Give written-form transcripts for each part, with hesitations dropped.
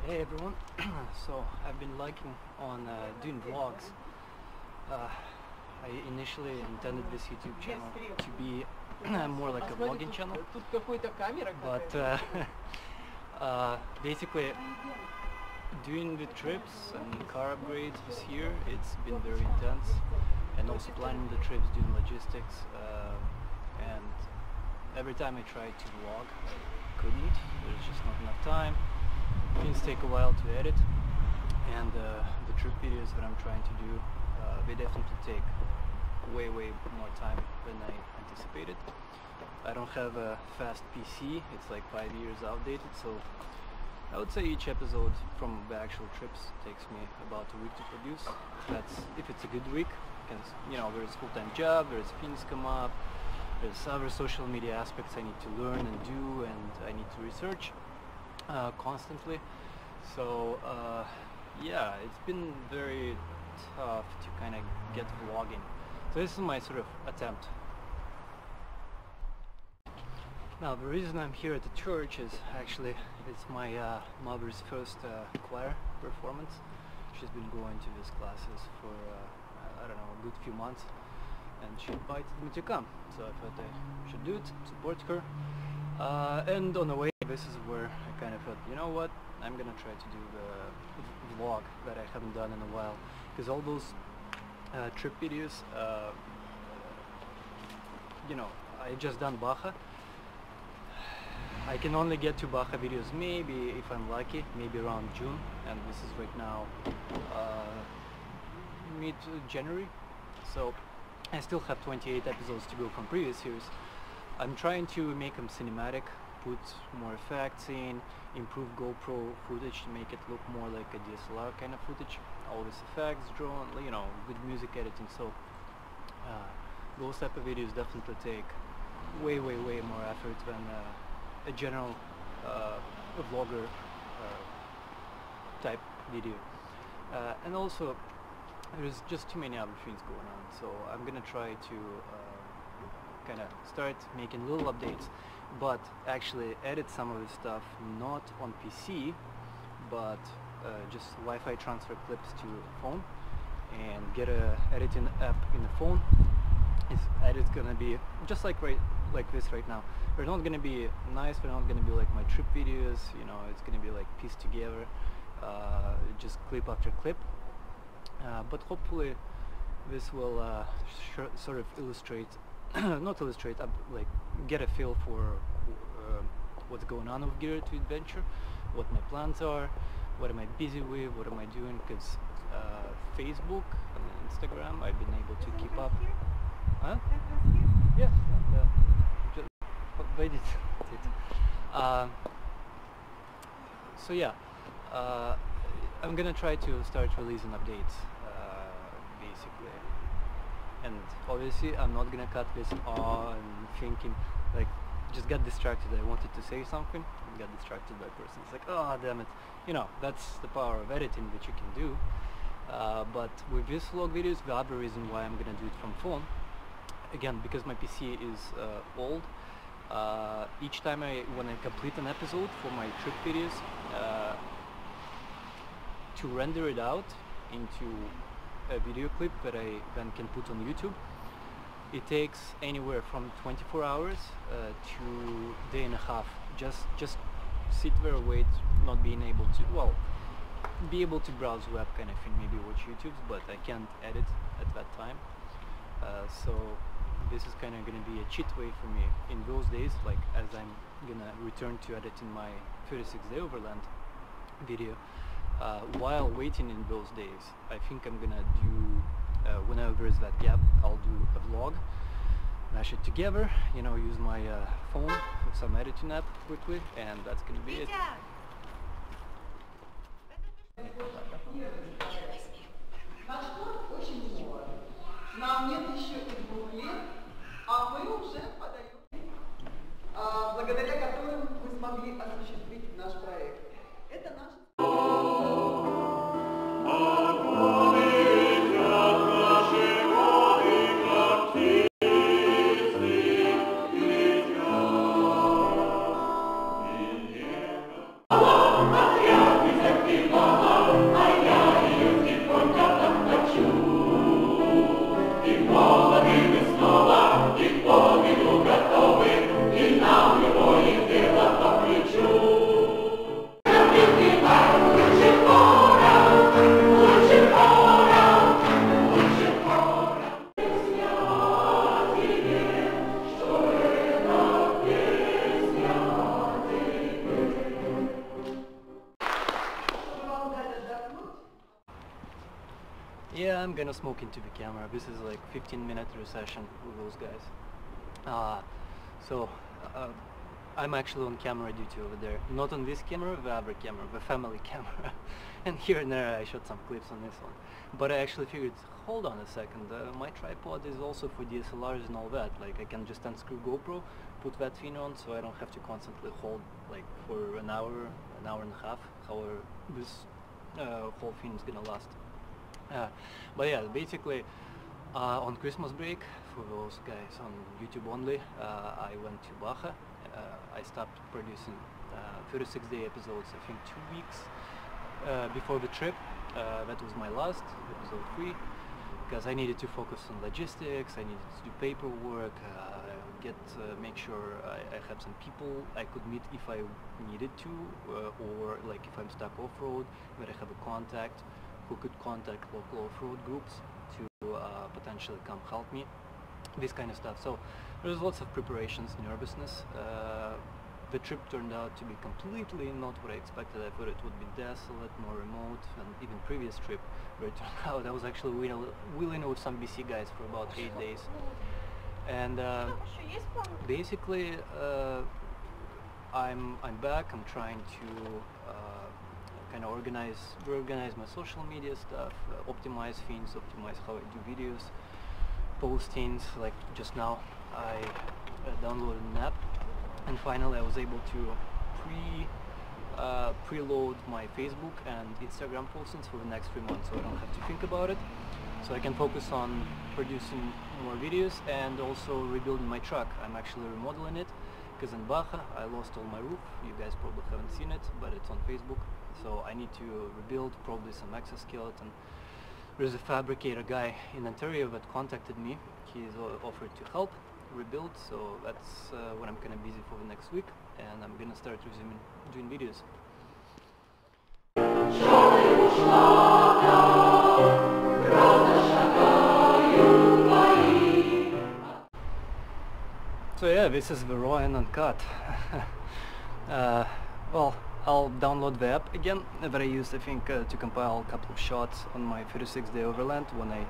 Hey everyone, so I've been liking on doing vlogs. I initially intended this YouTube channel to be more like a vlogging channel, but basically doing the trips and car upgrades this year, it's been very intense, and also planning the trips, doing logistics, and every time I tried to vlog I couldn't. There's just not enough time. Things take a while to edit, and the trip videos that I'm trying to do, they definitely take way more time than I anticipated. I don't have a fast PC, it's like 5 years outdated, so I would say each episode from the actual trips takes me about a week to produce. If it's a good week, because there's a full-time job, there's things come up, there's other social media aspects I need to learn and do, and I need to research constantly. So yeah, it's been very tough to kind of get vlogging. So this is my sort of attempt. Now the reason I'm here at the church is actually it's my mother's first choir performance. She's been going to these classes for I don't know, a good few months, and she invited me to come. So I thought I should do it, support her. And on the way, this is where I kind of thought, you know what, I'm gonna try to do the vlog that I haven't done in a while, because all those trip videos, I just done Baja. I can only get to Baja videos maybe, if I'm lucky, maybe around June, and this is right now mid-January, so I still have 28 episodes to go from previous years. I'm trying to make them cinematic, put more effects in, improve GoPro footage to make it look more like a DSLR kind of footage. All these effects, drawn, good music editing. So those type of videos definitely take way more effort than a general vlogger type video. And also, there's just too many other things going on. So I'm gonna try to kind of start making little updates, but actually edit some of the stuff not on PC, but just Wi-Fi transfer clips to phone, and get a editing app in the phone. It's gonna be just like this right now. They're not gonna be nice, they're not gonna be like my trip videos, it's gonna be like pieced together, just clip after clip, but hopefully this will sort of illustrate not illustrate, like get a feel for what's going on with Gear to Adventure, what my plans are, what am I busy with, what am I doing, because Facebook and Instagram I've been able to keep up. Huh? Yeah, just wait it. So yeah, I'm gonna try to start releasing updates, basically. And obviously I'm not gonna cut this on thinking, like, just got distracted. I wanted to say something and got distracted by a person. It's like, oh damn it. That's the power of editing that you can do. But with these vlog videos, the other reason why I'm gonna do it from phone, again, because my PC is old, each time when I complete an episode for my trip videos, to render it out into a video clip that I then can put on YouTube, it takes anywhere from 24 hours to a day and a half. Just sit there, wait, not being able to, well, be able to browse web kind of thing, maybe watch YouTube, but I can't edit at that time. So this is kind of going to be a cheat way for me in those days, like as I'm gonna return to editing my 36-day Overland video. While waiting in those days, I think I'm gonna do, whenever there is that gap, I'll do a vlog, mash it together, use my phone with some editing app quickly, and that's gonna be it. Нам нет еще и 2 лет, а мы уже подаем, благодаря которым мы смогли осуществить наш проект. Это наш... Yeah, I'm gonna smoke into the camera. This is like 15-minute recession with those guys. I'm actually on camera duty over there. Not on this camera, the other camera, the family camera. And here and there I shot some clips on this one. But I actually figured, hold on a second, my tripod is also for DSLRs and all that. Like I can just unscrew GoPro, put that thing on, so I don't have to constantly hold like for an hour and a half, however this whole thing is gonna last. But yeah, basically on Christmas break, for those guys on YouTube only, I went to Baja. I stopped producing 36-day episodes, I think 2 weeks before the trip. That was my last, episode 3, because I needed to focus on logistics, I needed to do paperwork, make sure I had some people I could meet if I needed to, or like if I'm stuck off-road, that I have a contact who could contact local off-road groups to potentially come help me, this kind of stuff. So there's lots of preparations, nervousness. The trip turned out to be completely not what I expected. I thought it would be desolate, more remote, and even previous trip where it turned out I was actually wheeling with some BC guys for about 8 days. And basically I'm back. I'm trying to kind of reorganize my social media stuff, optimize things, optimize how I do videos, postings. Like just now I downloaded an app, and finally I was able to preload my Facebook and Instagram postings for the next 3 months, so I don't have to think about it. So I can focus on producing more videos and also rebuilding my truck. I'm actually remodeling it, because in Baja I lost all my roof. You guys probably haven't seen it, but it's on Facebook. So I need to rebuild probably some exoskeleton. There's a fabricator guy in Ontario that contacted me. He's offered to help rebuild, so that's what I'm kind of busy for the next week, and I'm gonna start resuming doing videos. So yeah, this is the raw and uncut. Well, I'll download the app again that I used, I think, to compile a couple of shots on my 36-day Overland when I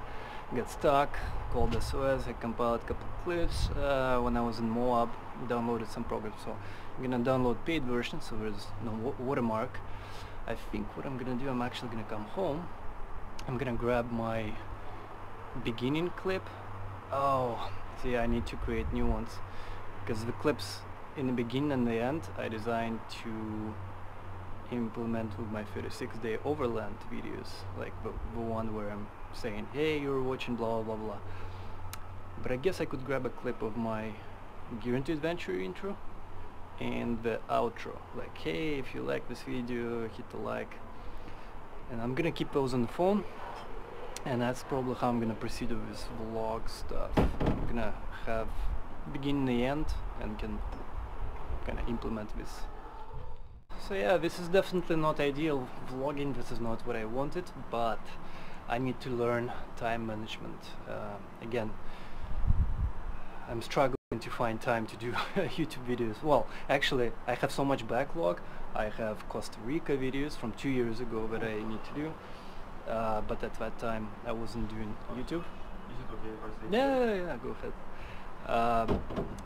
got stuck, called SOS. I compiled a couple of clips. When I was in Moab, downloaded some programs. So I'm gonna download paid version, so there's no watermark. I think what I'm gonna do, I'm actually gonna come home. I'm gonna grab my beginning clip. Oh, see, I need to create new ones, because the clips in the beginning and the end I designed to implement with my 36-day Overland videos, like the one where I'm saying, hey, you're watching blah blah blah. But I guess I could grab a clip of my Gear Into Adventure intro and the outro, like, hey, if you like this video, hit the like. And I'm gonna keep those on the phone, and that's probably how I'm gonna proceed with this vlog stuff. I'm gonna have beginning and the end, and can kind of implement this. So yeah, this is definitely not ideal vlogging. This is not what I wanted, but I need to learn time management. Again, I'm struggling to find time to do YouTube videos. Well, actually, I have so much backlog. I have Costa Rica videos from 2 years ago that I need to do, but at that time I wasn't doing YouTube. Is it okay if I say Yeah, go ahead.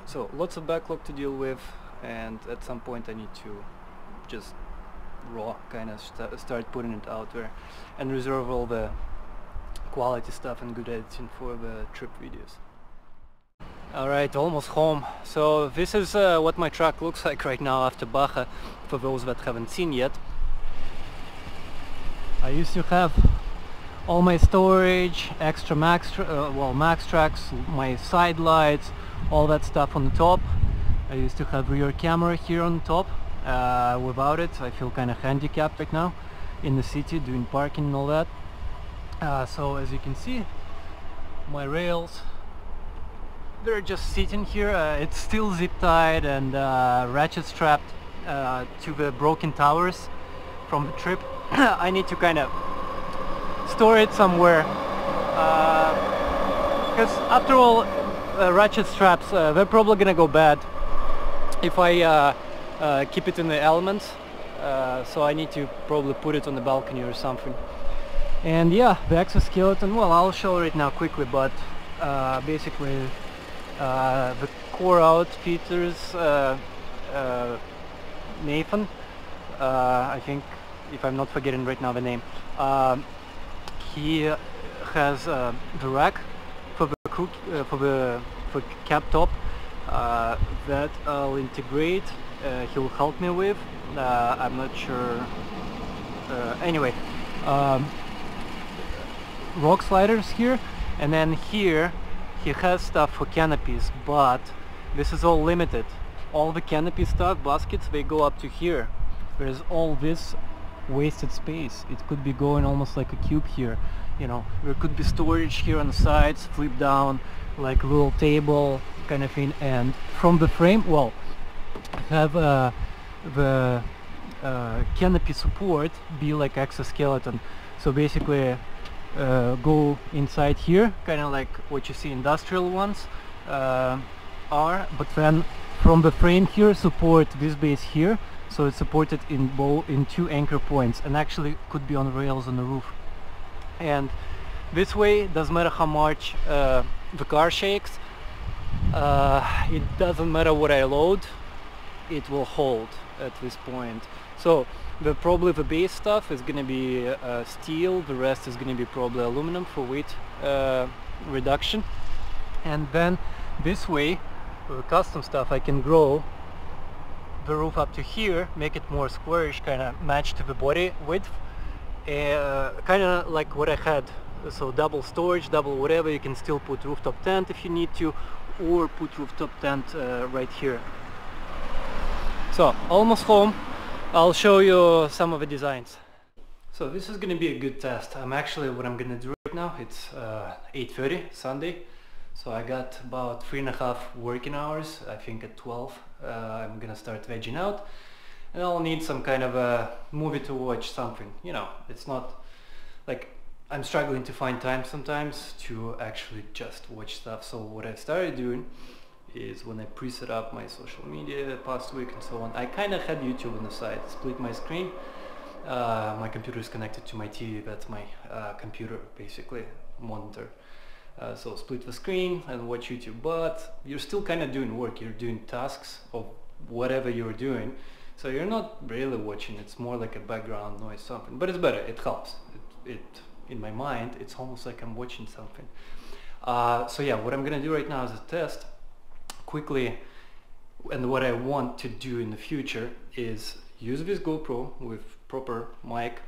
So lots of backlog to deal with, and at some point I need to just raw kind of start putting it out there and reserve all the quality stuff and good editing for the trip videos. Alright, almost home. So this is what my truck looks like right now after Baja, for those that haven't seen yet. I used to have all my storage, extra max tracks, my side lights, all that stuff on the top. I used to have rear camera here on top. Without it, I feel kind of handicapped right now in the city doing parking and all that. So as you can see, my rails, they're just sitting here. It's still zip tied and ratchet strapped to the broken towers from the trip. I need to kind of store it somewhere, because after all, ratchet straps, they're probably gonna go bad if I keep it in the elements, so I need to probably put it on the balcony or something. And yeah, the exoskeleton, well, I'll show it now quickly, but basically the core outfitters, Nathan, I think, if I'm not forgetting right now the name, he has the rack for the for cap top that I'll integrate. He'll help me with. I'm not sure. Anyway, rock sliders here, and then here he has stuff for canopies, but this is all limited. All the canopy stuff, baskets, they go up to here. There's all this wasted space. It could be going almost like a cube here, you know. There could be storage here on the sides, flip down like a little table kind of thing. And from the frame, well, have the canopy support be like exoskeleton. So basically go inside here, kind of like what you see industrial ones are, but then from the frame here support this base here, so it's supported in two anchor points, and actually could be on rails on the roof. And this way, doesn't matter how much the car shakes, it doesn't matter what I load, it will hold at this point. So probably the base stuff is going to be steel, the rest is going to be probably aluminum for weight reduction. And then this way, with the custom stuff, I can grow the roof up to here, make it more squarish, kind of match to the body width, kind of like what I had. So double storage, double whatever. You can still put rooftop tent if you need to, or put rooftop tent right here. So almost home. I'll show you some of the designs. So this is going to be a good test. What I'm going to do right now, it's 8:30 Sunday. So I got about 3.5 working hours. I think at 12 I'm gonna start vegging out, and I'll need some kind of a movie to watch, something, you know. It's not like I'm struggling to find time sometimes to actually just watch stuff. So what I started doing is, when I pre-set up my social media past week and so on, I kind of had YouTube on the side, split my screen. My computer is connected to my TV, that's my computer basically, monitor. So split the screen and watch YouTube, but you're still kind of doing work, you're doing tasks of whatever you're doing, so you're not really watching, it's more like a background noise, something, but it's better, it helps. In my mind, it's almost like I'm watching something. So yeah, what I'm gonna do right now as a test, quickly, and what I want to do in the future is use this GoPro with proper mic,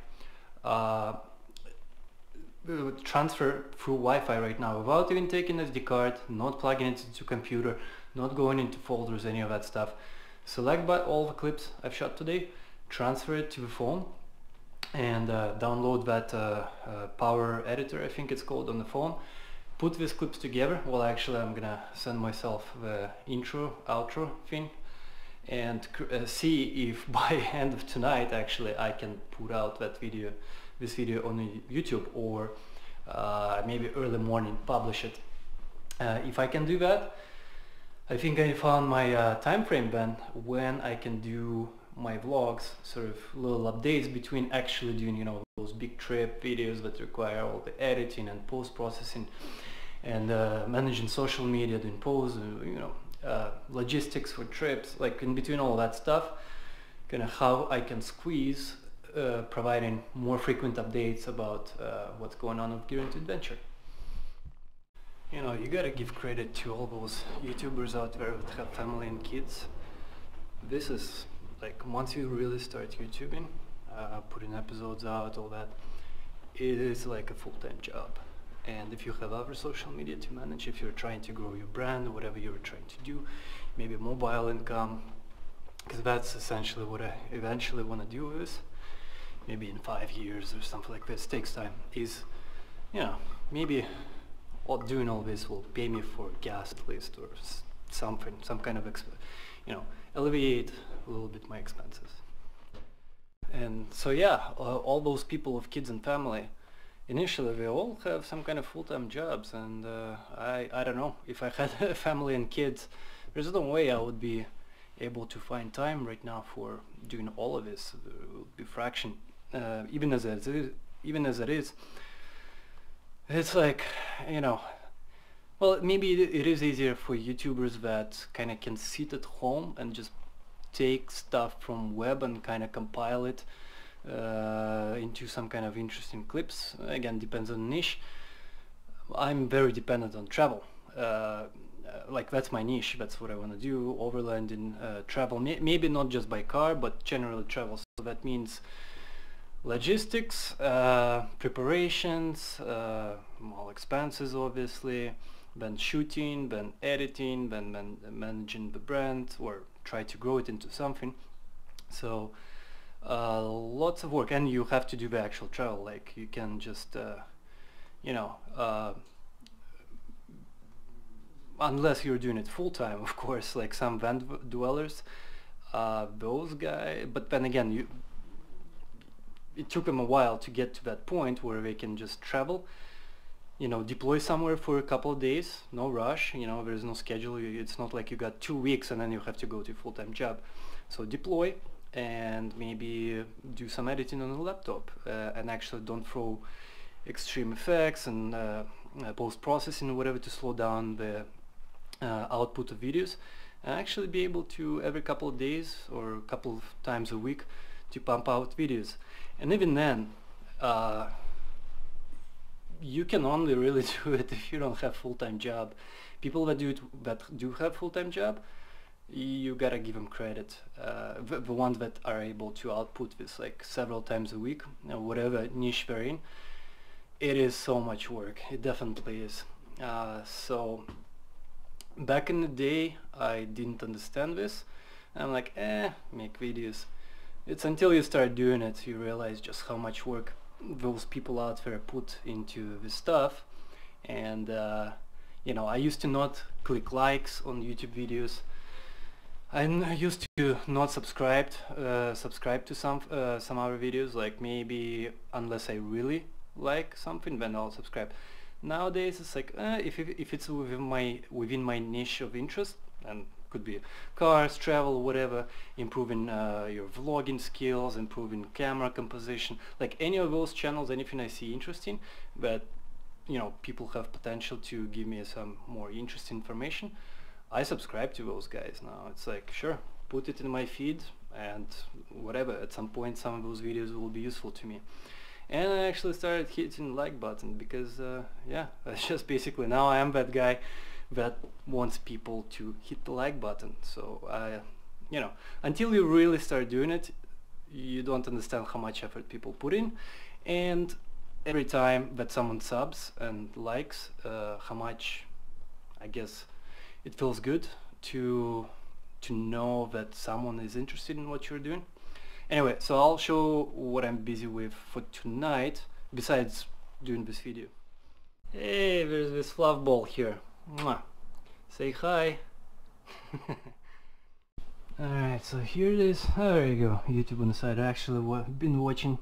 transfer through Wi-Fi right now without even taking SD card, not plugging it into computer, not going into folders, any of that stuff. Select by all the clips I've shot today, transfer it to the phone, and download that power editor, I think it's called, on the phone. Put these clips together. Well, actually I'm gonna send myself the intro, outro thing, and see if by end of tonight actually I can put out that video, this video on YouTube, or maybe early morning publish it. If I can do that, I think I found my time frame then when I can do my vlogs, sort of little updates between actually doing, you know, those big trip videos that require all the editing and post-processing and managing social media, doing posts, you know, logistics for trips, like in between all that stuff, kind of how I can squeeze providing more frequent updates about what's going on with Gear Into Adventure. You know, you gotta give credit to all those YouTubers out there that have family and kids. This is like, once you really start YouTubing, putting episodes out, all that, it is like a full-time job. And if you have other social media to manage, if you're trying to grow your brand, whatever you're trying to do, maybe mobile income, because that's essentially what I eventually want to do with this, maybe in 5 years or something like this, takes time, is, you know, maybe doing all this will pay me for gas at least, or something, some kind of, you know, alleviate a little bit my expenses. And so yeah, all those people with kids and family, initially they all have some kind of full-time jobs, and I don't know, if I had a family and kids, there's no way I would be able to find time right now for doing all of this. It would be fraction, even as even as it is, it's like, you know, well, maybe it is easier for YouTubers that kind of can sit at home and just take stuff from web and kind of compile it into some kind of interesting clips. Again, depends on niche. I'm very dependent on travel. Like, that's my niche, that's what I want to do, overland and travel, maybe not just by car, but generally travel. So that means logistics, preparations, all expenses obviously, then shooting, then editing, then managing the brand or try to grow it into something. So lots of work, and you have to do the actual travel. Like, you can just you know, unless you're doing it full-time, of course, like some van dwellers, those guys, but then again, it took them a while to get to that point where they can just travel, you know, deploy somewhere for a couple of days, no rush, you know, there's no schedule, it's not like you got 2 weeks and then you have to go to a full-time job. So deploy and maybe do some editing on a laptop, and actually don't throw extreme effects and post-processing or whatever to slow down the output of videos, and actually be able to, every couple of days or a couple of times a week, to pump out videos. And even then, you can only really do it if you don't have full-time job. People that do have full-time job, you gotta give them credit. The ones that are able to output this like several times a week, whatever niche they're in, it is so much work. It definitely is. So back in the day, I didn't understand this. I'm like, make videos. It's until you start doing it, you realize just how much work those people out there put into this stuff. And you know, I used to not click likes on YouTube videos. I used to not subscribe to some other videos, like maybe unless I really like something, then I'll subscribe. Nowadays it's like, if it's within my niche of interest, and could be cars, travel, whatever, improving your vlogging skills, improving camera composition, like any of those channels, anything I see interesting, but you know, people have potential to give me some more interesting information, I subscribe to those guys now. It's like, sure, put it in my feed, and whatever, at some point some of those videos will be useful to me. And I actually started hitting the like button because yeah, that's just basically, now I am that guy that wants people to hit the like button. So you know, until you really start doing it, you don't understand how much effort people put in, and every time that someone subs and likes, how much, I guess, it feels good to know that someone is interested in what you're doing. Anyway, so I'll show what I'm busy with for tonight, besides doing this video. Hey, there's this fluff ball here. Mwah. Say hi. Alright, so here it is. Oh, there you go, YouTube on the side. I actually been watching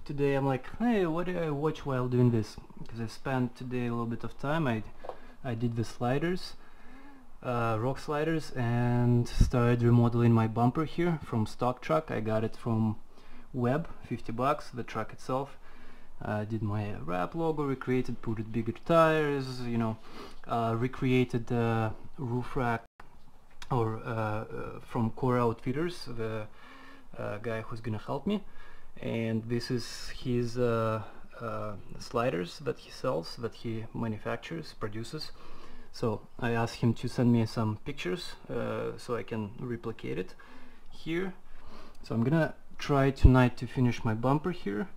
today. I'm like, hey, what do I watch while doing this? Because I spent today a little bit of time. I did the sliders, rock sliders, and started remodeling my bumper here from stock truck. I got it from web, 50 bucks, the truck itself. Did my wrap logo, recreated, put it bigger tires, you know, recreated the roof rack, or from Core Outfitters, the guy who's gonna help me. And this is his sliders that he sells, that he manufactures, produces. So I asked him to send me some pictures so I can replicate it here. So I'm gonna try tonight to finish my bumper here,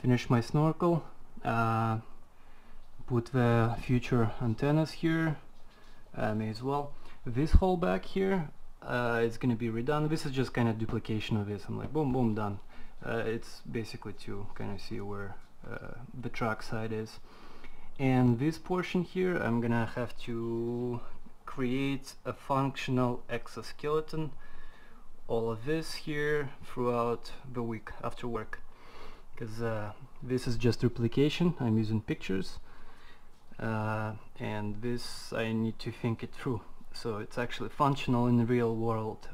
finish my snorkel, put the future antennas here, may as well. This whole back here, it's gonna be redone. This is just kind of duplication of this. I'm like, boom, boom, done. It's basically to kind of see where the truck side is. And this portion here, I'm gonna have to create a functional exoskeleton, all of this here throughout the week after work, because this is just replication. I'm using pictures, and this I need to think it through, so it's actually functional in the real world,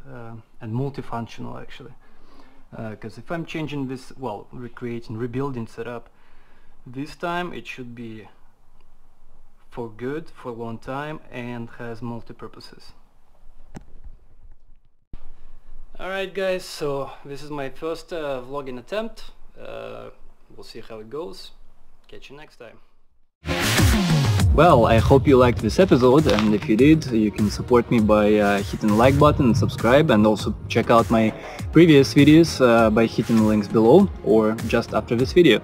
and multifunctional actually. because if I'm changing this, well, recreating, rebuilding setup, this time it should be for good, for a long time, and has multi-purposes. Alright guys, so this is my first vlogging attempt. We'll see how it goes. Catch you next time. Well, I hope you liked this episode, and if you did, you can support me by hitting the like button and subscribe, and also check out my previous videos by hitting the links below or just after this video.